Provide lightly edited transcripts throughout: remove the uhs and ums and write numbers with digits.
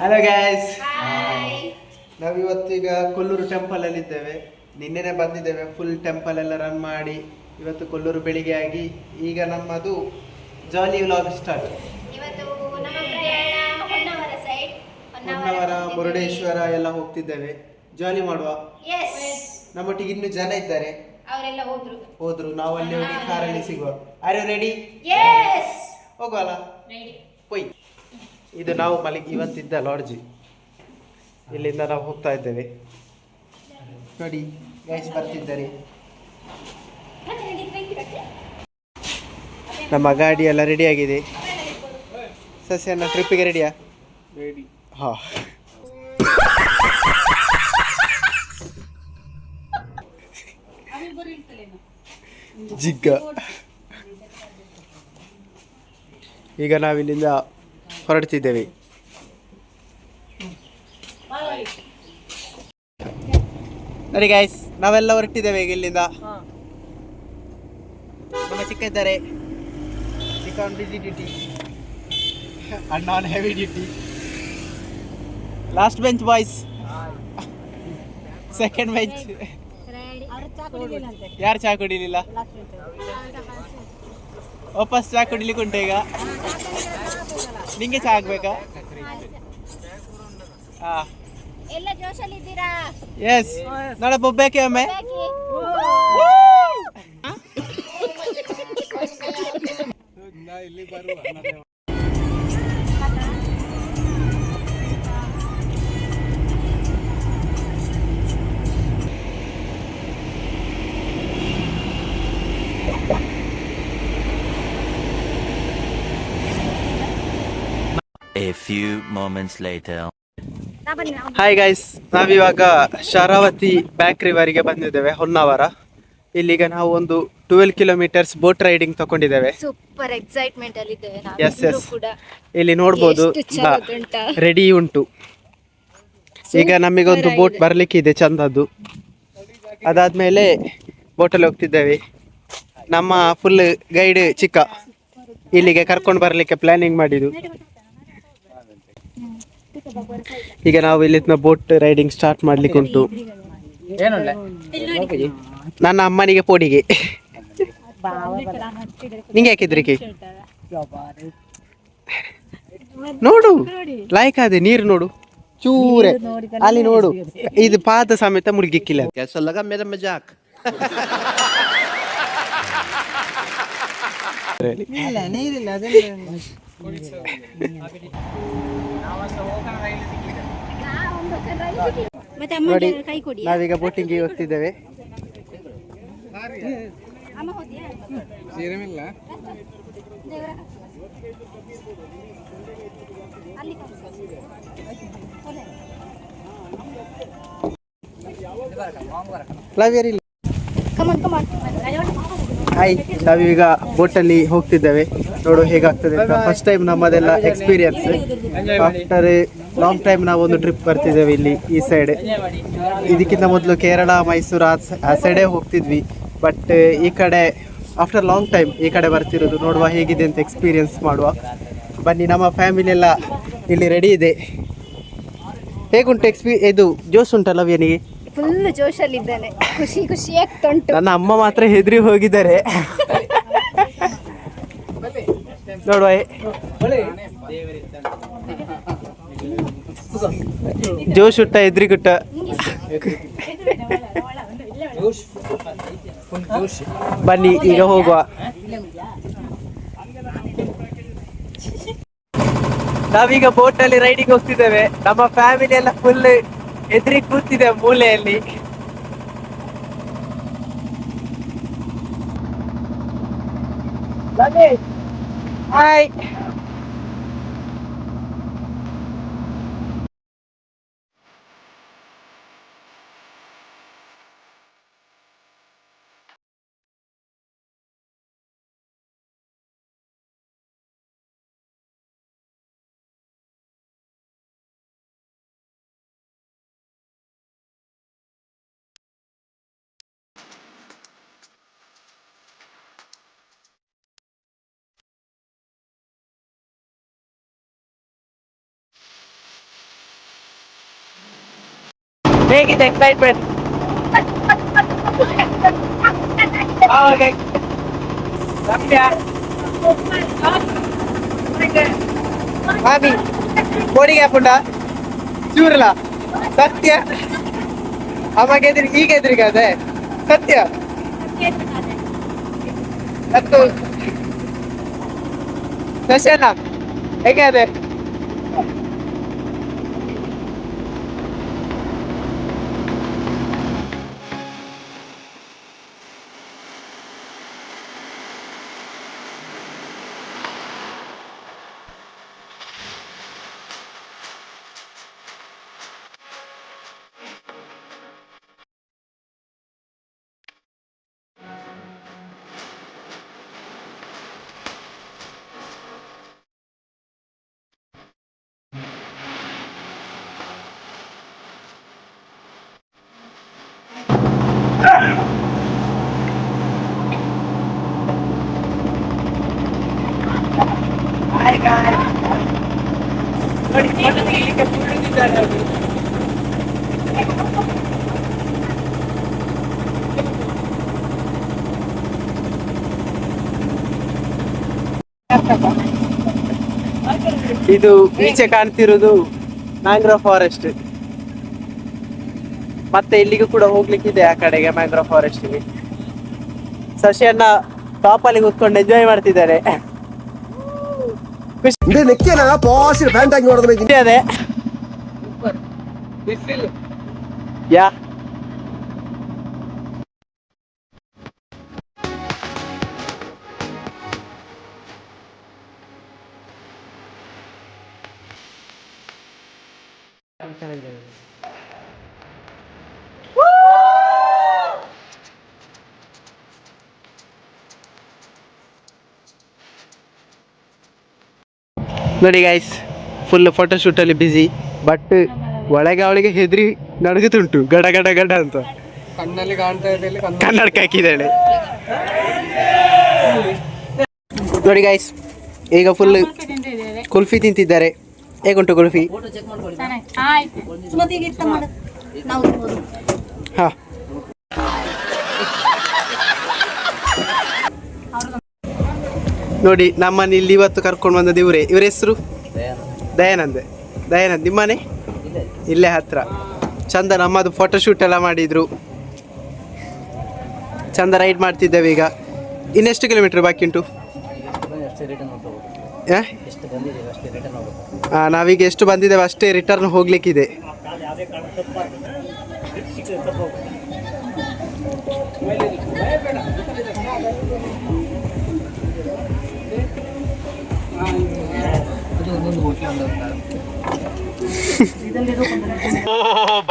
Hello guys, ನಾವಿವತ್ತೀಗ Kollur temple ಅಲ್ಲಿ ಇದ್ದೇವೆ. ನಿನ್ನೆನೆ ಬಂದಿದ್ದೇವೆ, ಫುಲ್ ಟೆಂಪಲ್ ಎಲ್ಲ ರನ್ ಮಾಡಿ ಇವತ್ತು ಕೊಲ್ಲೂರು ಬೆಳಿಗ್ಗೆ ಆಗಿ ಈಗ ನಮ್ಮದು ಜಾಲಿ ವ್ಲಾಗ್ ಸ್ಟಾರ್ಟ್. ಹೊನ್ನಾವರ, ಮುರುಡೇಶ್ವರ ಎಲ್ಲ ಹೋಗ್ತಿದ್ದೇವೆ, ಜಾಲಿ ಮಾಡುವ. ನಮ್ಮೊಟ್ಟಿಗೆ ಇನ್ನು ಜನ ಇದ್ದಾರೆ, ಅವರೆಲ್ಲ ಹೋದ್ರು. ನಾವು ಅಲ್ಲಿ ಹೋಗಿ ಕಾರಲ್ಲಿ ಸಿಗುವ. Are you ready? ಹೋಗುವಲ್ಲ ಪೊಯ್. ಇದು ನಾವು ಇವತ್ತಿದ್ದ ಲಾಡ್ಜ್. ಇಲ್ಲಿಂದ ನಾವು ಹೋಗ್ತಾ ಇದ್ದೇವೆ. ನೋಡಿ ಗೈಸ್ ಬರ್ತಿದ್ದಾರೆ. ನಮ್ಮ ಗಾಡಿ ಎಲ್ಲ ರೆಡಿ ಆಗಿದೆ. ಸಸ್ಯನ ಟ್ರಿಪ್ಪಿಗೆ ರೆಡಿಯಾ? ರೆಡಿ. ಹಾ, ಜಿಗ್ಗ. ಈಗ ನಾವಿಲ್ಲಿಂದ ಹೊರಡ್ತಿದ್ದೇವೆ. ನೋಡಿ ಗೈಸ್, ನಾವೆಲ್ಲ ಹೊರಟಿದ್ದೇವೆ ಈಗ ಇಲ್ಲಿಂದ. ನಮ್ಮ ಚಿಕ್ಕ ಇದ್ದಾರೆ, ಚಿಕ್ಕ ಆನ್ ಬಿಸಿ ಡ್ಯೂಟಿ, ಅಣ್ಣ on heavy duty. Last bench boys, second bench. ಯಾರು ಚಾ ಕುಡಿಲಿಲ್ಲ? ವಾಪಸ್ ಚಾ ಕುಡಿಲಿಕ್ಕೆ ಉಂಟು ಈಗ. ನಿಂಗೆ ಚಾ ಆಗ್ಬೇಕಾ? ಎಲ್ಲ ಜೋಶಲ್ಲಿ ಇದ್ದೀರಾ? ಎಸ್, ನಾಳೆ ಬೊಬ್ಬೇಕೆ ಒಮ್ಮೆ. ಇಲ್ಲಿ ಬರುವ A few moments later. Hi guys, ನಾವಿವಾಗ ಶರಾವತಿ ಬೇಕರಿವರೆಗೆ ಬಂದಿದ್ದೇವೆ, ಹೊನ್ನಾವರ. ಇಲ್ಲಿಗ ನಾವು ಒಂದು 12 ಕಿಲೋಮೀಟರ್ಸ್ ಬೋಟ್ ರೈಡಿಂಗ್ ತಗೊಂಡಿದ್ದೇವೆ. ಸೂಪರ್ ಎಕ್ಸೈಟ್ಮೆಂಟ್ ಅಲ್ಲಿ ಇದ್ದೇವೆ ಎಸ್ ನಾವೆಲ್ಲರೂ ಎಸ್ ಕೂಡ. ಇಲ್ಲಿ ನೋಡ್ಬೋದು ಎಷ್ಟು ಚಲೋದುಂಟಾ. ರೆಡಿ ಉಂಟು. ಈಗ ನಮಗೊಂದು ಬೋಟ್ ಬರ್ಲಿಕ್ಕೆ ಇದೆ ಚಂದದ್ದು. ಅದಾದ್ಮೇಲೆ ಬೋಟಲ್ಲಿ ಹೋಗ್ತಿದ್ದೇವೆ. ನಮ್ಮ ಫುಲ್ ಗೈಡ್ ಚಿಕ್ಕ ಇಲ್ಲಿಗೆ ಕರ್ಕೊಂಡು ಬರ್ಲಿಕ್ಕೆ ಪ್ಲಾನಿಂಗ್ ಮಾಡಿದ್ದು. ಈಗ ನಾವು ಇಲ್ಲಿಂದ ಬೋಟ್ ರೈಡಿಂಗ್ ಸ್ಟಾರ್ಟ್ ಮಾಡ್ಲಿಕ್ಕೆ ಉಂಟು. ನನ್ನ ಅಮ್ಮನಿಗೆ ಪೋಡಿಗೆ ನಿಂಗೆ ಯಾಕಿದ್ರಿಕೆ ನೋಡು ಲೈಕ್ ಅದೇ ನೀರು ನೋಡು ಚೂರೆ ಅಲ್ಲಿ ನೋಡು ಇದು ಪಾದ ಸಮೇತ ಮುಳುಗಿಕ್ಕಿಲ್ಲ. कैसा लगा मेरा मजाक? ಮತ್ತೆ ನೋಡಿ ಅಮ್ಮ ಕೈ ಕೊಡಿ. ನಾವೀಗ ಬೋಟಿಂಗ್ಗೆ ಹೋಗ್ತಿದ್ದೇವೆ. ಅಮ್ಮ ಹೋದ್ಯಾ? ದೇವರ ಅಲ್ಲಿ ಕಮಾನ್ ಕಮಾನ್. ಹಾಯ್, ನಾವೀಗ ಬೋಟಲ್ಲಿ ಹೋಗ್ತಿದ್ದೇವೆ. ನೋಡು ಹೇಗಾಗ್ತದೆ ಅಂತ. ಫಸ್ಟ್ ಟೈಮ್ ನಮ್ಮದೆಲ್ಲ ಎಕ್ಸ್ಪೀರಿಯನ್ಸ್. ಆಫ್ಟರ್ ಲಾಂಗ್ ಟೈಮ್ ನಾವೊಂದು ಟ್ರಿಪ್ ಬರ್ತಿದ್ದೇವೆ ಇಲ್ಲಿ ಈ ಸೈಡ್. ಇದಕ್ಕಿಂತ ಮೊದಲು ಕೇರಳ, ಮೈಸೂರು ಆ ಸೈಡೇ ಹೋಗ್ತಿದ್ವಿ. ಬಟ್ ಈ ಕಡೆ ಆಫ್ಟರ್ ಲಾಂಗ್ ಟೈಮ್ ಈ ಕಡೆ ಬರ್ತಿರೋದು. ನೋಡುವ ಹೇಗಿದೆ ಅಂತ ಎಕ್ಸ್ಪೀರಿಯನ್ಸ್ ಮಾಡುವ ಬನ್ನಿ. ನಮ್ಮ ಫ್ಯಾಮಿಲಿ ಎಲ್ಲ ಇಲ್ಲಿ ರೆಡಿ ಇದೆ. ಹೇಗುಂಟು ಇದು ಜೋಶ್ ಉಂಟಲ್ಲ ವ್ಯನಿಗೆ? ಫುಲ್ ಜೋಶಲ್ಲಿ ಇದ್ದಾನೆ. ಖುಷಿ ಖುಷಿ ಆಗ್ತಾ ಉಂಟು. ನನ್ನ ಅಮ್ಮ ಮಾತ್ರ ಹೆದರಿ ಹೋಗಿದ್ದಾರೆ. ನೋಡುವ ಜೋಶ್ ಉಟ್ಟ ಎದ್ರಿಗುಟ್ಟ. ಬನ್ನಿ ಈಗ ಹೋಗುವ. ನಾವೀಗ ಬೋಟ್ ಅಲ್ಲಿ ರೈಡಿಂಗ್ ಹೋಗ್ತಿದ್ದೇವೆ. ನಮ್ಮ ಫ್ಯಾಮಿಲಿ ಎಲ್ಲ ಫುಲ್ ಎದ್ರಿ ಕೂತಿದೆ ಮೂಲೆಯಲ್ಲಿ. ಹಾಯ್, ಹೇಗಿದೆ ಎಕ್ಸೈಟ್ಮೆಂಟ್? ಮಾಮಿ ಬೋಡಿಗೆ ಹಾಕೊಂಡ ಚೂರಲ್ಲ ಸತ್ಯ. ಅಮ್ಮಗೆ ಈಗ ಎದುರಿಗೆ ಅದೇ ಸತ್ಯ. ಮತ್ತು ದಶನ ಹೇಗೆ ಅದೇ? ಇದು ಈಚೆ ಕಾಣ್ತಿರೋದು ಮ್ಯಾಂಗ್ರೋವ್ ಫಾರೆಸ್ಟ್. ಮತ್ತೆ ಇಲ್ಲಿಗೂ ಕೂಡ ಹೋಗ್ಲಿಕ್ಕಿದೆ ಆ ಕಡೆಗೆ ಮ್ಯಾಂಗ್ರೋವ್ ಫಾರೆಸ್ಟ್ಗೆ. ಶಶಿಯನ್ನ ಟಾಪ್ ಅಲ್ಲಿ ಕೂತ್ಕೊಂಡು ಎಂಜಾಯ್ ಮಾಡ್ತಿದ್ದಾರೆ. ಅದೇ ಯಾ ನೋಡಿ ಗೈಸ್ ಫುಲ್ ಫೋಟೋಶೂಟಲ್ಲಿ ಬ್ಯುಸಿ, ಬಟ್ ಒಳಗೆ ಅವಳಿಗೆ ಹೆದರಿ ನಡಗುತ್ತುಂಟು ಗಡ ಗಡ ಗಡ ಅಂತ. ಕಣ್ಣಲ್ಲಿ ಕಾಣ್ತಾ ಇದೆ, ಕನ್ನಡಕ ಹಾಕಿದ್ದಾಳೆ ನೋಡಿ ಗೈಸ್. ಈಗ ಫುಲ್ ಕುಲ್ಫಿ ತಿಂತಿದ್ದಾರೆ. ಹೇಗುಂಟು ಕುಲ್ಫಿ? ಹಾ, ನೋಡಿ ನಮ್ಮನ್ನ ಇಲ್ಲಿ ಇವತ್ತು ಕರ್ಕೊಂಡು ಬಂದದ್ದು ಇವರೇ. ಇವರ ಹೆಸರು ದಯಾನಂದ್. ದಯಾನಂದ್ ನಿಮ್ಮನೆ ಇಲ್ಲೇ ಹತ್ರ. ಚಂದ ನಮ್ಮದು ಫೋಟೋಶೂಟ್ ಎಲ್ಲ ಮಾಡಿದ್ರು. ಚಂದ ರೈಡ್ ಮಾಡ್ತಿದ್ದೇವೆ. ಈಗ ಇನ್ನೆಷ್ಟು ಕಿಲೋಮೀಟರ್ ಬಾಕಿ ಉಂಟು? ನಾವೀಗ ಎಷ್ಟು ಬಂದಿದ್ದೇವೆ ಅಷ್ಟೇ ರಿಟರ್ನ್ ಹೋಗ್ಲಿಕ್ಕಿದೆ.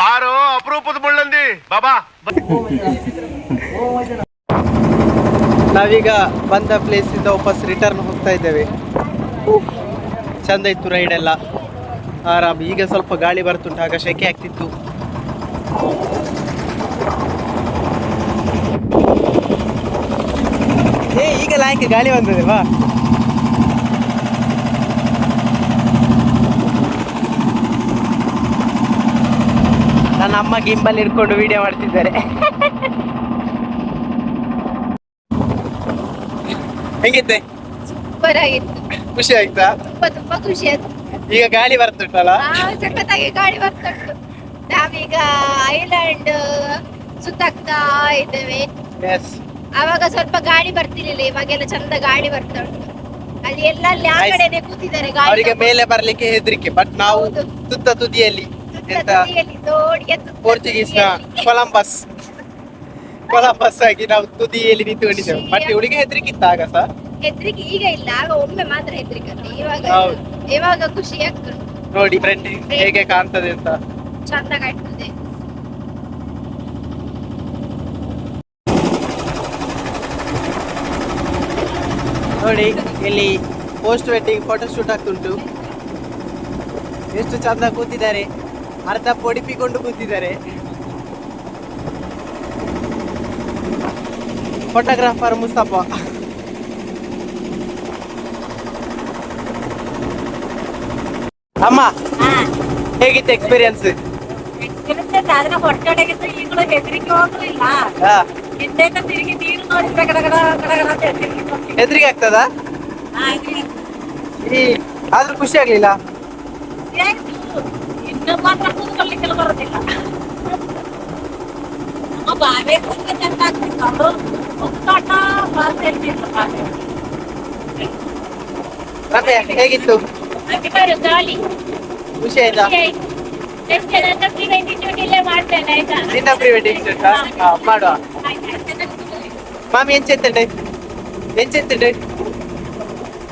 ಬಾರೋ ಅಪರೂಪದ ಮುಳ್ಳಂದಿ ಬಾಬಾ. ನಾವೀಗ ಬಂದ ಪ್ಲೇಸ್ ಇಂದ ವಾಪಸ್ ರಿಟರ್ನ್ ಹೋಗ್ತಾ ಇದ್ದೇವೆ. ಚಂದ ಇತ್ತು ರೈಡ್ ಎಲ್ಲ, ಆರಾಮ್. ಈಗ ಸ್ವಲ್ಪ ಗಾಳಿ ಬರ್ತುಂಟು, ಆಗ ಶೆಕೆ ಆಗ್ತಿತ್ತು. ಈಗ ಲಾಯ್ಕ್ ಗಾಳಿ ಬಂದದಲ್ವಾ? ನನ್ನ ಅಮ್ಮ ಗಿಂಬಲ್ ಹಿಡ್ಕೊಂಡು ವಿಡಿಯೋ ಮಾಡ್ತಿದ್ದಾರೆ. ಹೆಂಗಿತ್ತೆ? ಸೂಪರ್ ಆಗಿತ್ತು. ಖುಷಿ ಆಯ್ತಾ? ತುಂಬಾ ಖುಷಿ ಆಯ್ತು. ಈಗ ಗಾಳಿ ಬರ್ತುಂಟಲ್ಲ? ಸಖತ್ತಾಗಿ ಗಾಳಿ ಬರ್ತುಂಟು. ನಾವೀಗ ಐಲ್ಯಾಂಡ್ ಸುತ್ತಾಗ್ತಾ ಇದ್ದೇವೆ. ಆವಾಗ ಸ್ವಲ್ಪ ಗಾಳಿ ಬರ್ತಿರ್ಲಿಲ್ಲ, ಇವಾಗೆಲ್ಲ ಚಂದ ಗಾಳಿ ಬರ್ತಾ ಉಂಟು. ಅಲ್ಲಿ ಎಲ್ಲ ಅಲ್ಲಿ ಆ ಕಡೆನೆ ಕೂತಿದ್ದಾರೆ. ಅವರಿಗೆ ಮೇಲೆ ಬರ್ಲಿಕ್ಕೆ ಹೆದರಿಕೆ, ಬಟ್ ನಾವು ತುತ್ತ ತುದಿಯಲ್ಲಿ ಪೋರ್ಚುಗೀಸ್ ನ ಕೊಲಂಬಸ್ ಆಗಿ ನಾವು ತುದಿಯಲ್ಲಿ ನಿಂತುಕೊಂಡಿದ್ದೇವೆ. ಬಟ್ ಇವಳಿಗೆ ಹೆದರಿಕೆ ಇತ್ತ ಆಗ ಸಹ? ಹೆದರಿಕೆ ಈಗ ಇಲ್ಲ, ಆಗ ಒಮ್ಮೆ ಮಾತ್ರ ಹೆದರಿಕೆ. ಇವಾಗ ಖುಷಿ ಆಗ್ತದೆ. ನೋಡಿ ಫ್ರೆಂಡ್ ಹೇಗೆ ಕಾಣ್ತದೆ ಅಂತ, ಚಂದ ಕಾಣ್ತದೆ. ನೋಡಿ ಇಲ್ಲಿ ಪೋಸ್ಟ್ ವೆಡ್ಡಿಂಗ್ ಫೋಟೋ ಶೂಟ್ ಆಗ್ತುಂಟು. ಎಷ್ಟು ಚಂದ ಕೂತಿದ್ದಾರೆ, ಅರ್ಧ ಪೊಡಿಪಿಕೊಂಡು ಕೂತಿದ್ದಾರೆ. ಫೋಟೋಗ್ರಾಫರ್ ಮುಸ್ತಫ. ಅಮ್ಮ ಹೇಗಿತ್ತು ಎಕ್ಸ್ಪೀರಿಯನ್ಸ್? ಆದ್ರೆ ಹೊಟ್ಟೆಗಿದ್ದು ಈಗಲೂ ಹೆದರಿಕೆ ಹೋಗ್ಲಿಲ್ಲ. ಹಿಂದೆಯಿಂದ ತಿರುಗಿ ನೀರು ನೋಡಿದ್ರೆ ಹೆದರಿಕೆ ಆಗ್ತದ? ಆದ್ರೂ ಖುಷಿ ಆಗ್ಲಿಲ್ಲ? ಇನ್ನು ಮಾತ್ರ ಕೂತ್ಕೊಳ್ಳಿಕ್ಕೆಲ್ಲ ಬರೋದಿಲ್ಲ. ನಮ್ಮ ಬಾವೆ ಕೂತ್ಕೆ ಚಂದ ಆಗ್ತಿತ್ತು. ಅವರು ಒತ್ತಾಟ ಮಾಡ್ತಿರ್ತಿತ್ತು ಬಾವೆ. ರಮ್ಯಾ ಹೇಗಿತ್ತು? ಗಾಳಿ ಖುಷಿ ಆಯ್ತಾ? ನಿನ್ನ ಪ್ರೀ ವೆಡ್ಡಿಂಗ್ ಶೂಟ್ ಮಾಡುವ. ಮಾಮಿ ಎಂಚೆತ್ತಂಡೆ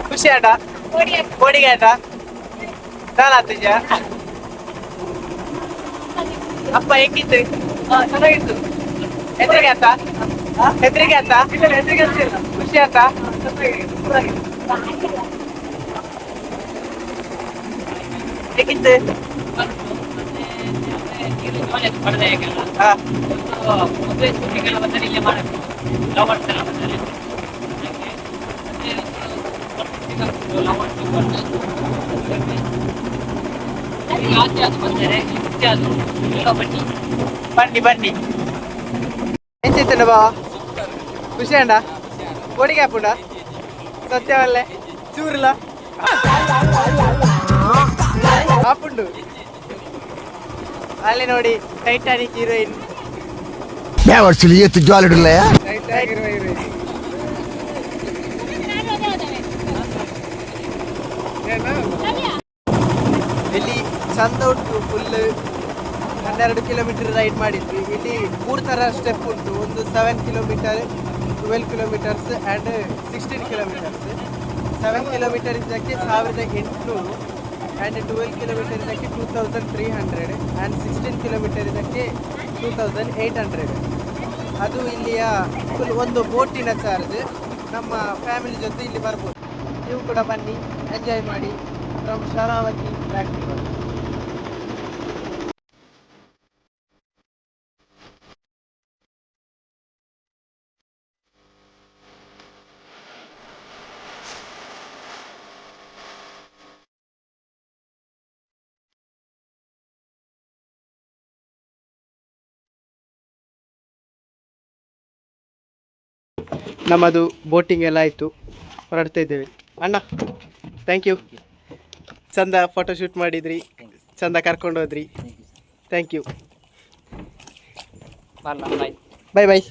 ಖುಷಿ ಆಟ ಕೋಡಿಗೆ ಆಟ ನಾನಾತಿಜ ಅಪ್ಪ ಹೆಂಗಿತ್ತು? ಚೆನ್ನಾಗಿತ್ತು. ಹೆದ್ರಿಗೆ ಆತ ಖುಷಿ ಆತ? ಹೇಗಿತ್ತು? ಬನ್ನಿ ಎಂಚಿತ್ತಂಡ ಬಾವ? ಖುಷಿ ಅಂಡ ಕೋಡಿಗೆ ಹಾಪುಂಡ ಸತ್ಯವಲ್ಲೇ ಚೂರಿಲ್ಲ ಹಾಪುಂಡು. ಅಲ್ಲಿ ನೋಡಿ ಟೈಟಾನಿಕ್ ಹೀರೋಯಿನ್. ಇಲ್ಲಿ ಚಂದ ಉಂಟು. ಫುಲ್ 12 ಕಿಲೋಮೀಟರ್ ರೈಡ್ ಮಾಡಿದ್ವಿ. ಇಲ್ಲಿ 3 ಥರ ಸ್ಟೆಪ್ ಉಂಟು. ಒಂದು 7 kilometer, 12 kilometers and 16 kilometers. 7 kilometer ಇದಕ್ಕೆ 1800 ಆ್ಯಂಡ್ 12 ಕಿಲೋಮೀಟರ್ ಇದಕ್ಕೆ 2300 ಆ್ಯಂಡ್ 16 ಕಿಲೋಮೀಟರ್ ಇದಕ್ಕೆ 2800. ಅದು ಇಲ್ಲಿಯ ಫುಲ್ ಒಂದು ಬೋಟಿನ ಚಾರ್ಜ್. ನಮ್ಮ ಫ್ಯಾಮಿಲಿ ಜೊತೆ ಇಲ್ಲಿ ಬರ್ಬೋದು. ನೀವು ಕೂಡ ಬನ್ನಿ, ಎಂಜಾಯ್ ಮಾಡಿ. from Sharavati back to work. ನಮ್ಮದು ಬೋಟಿಂಗ್ ಎಲ್ಲ ಆಯಿತು, ಹೊರಡ್ತಾ ಇದ್ದೇವೆ. ಅಣ್ಣ ಥ್ಯಾಂಕ್ ಯು, ಚಂದ ಫೋಟೋಶೂಟ್ ಮಾಡಿದ್ರಿ, ಚಂದ ಕರ್ಕೊಂಡು ಹೋದ್ರಿ, ಥ್ಯಾಂಕ್ ಯು. Bye bye.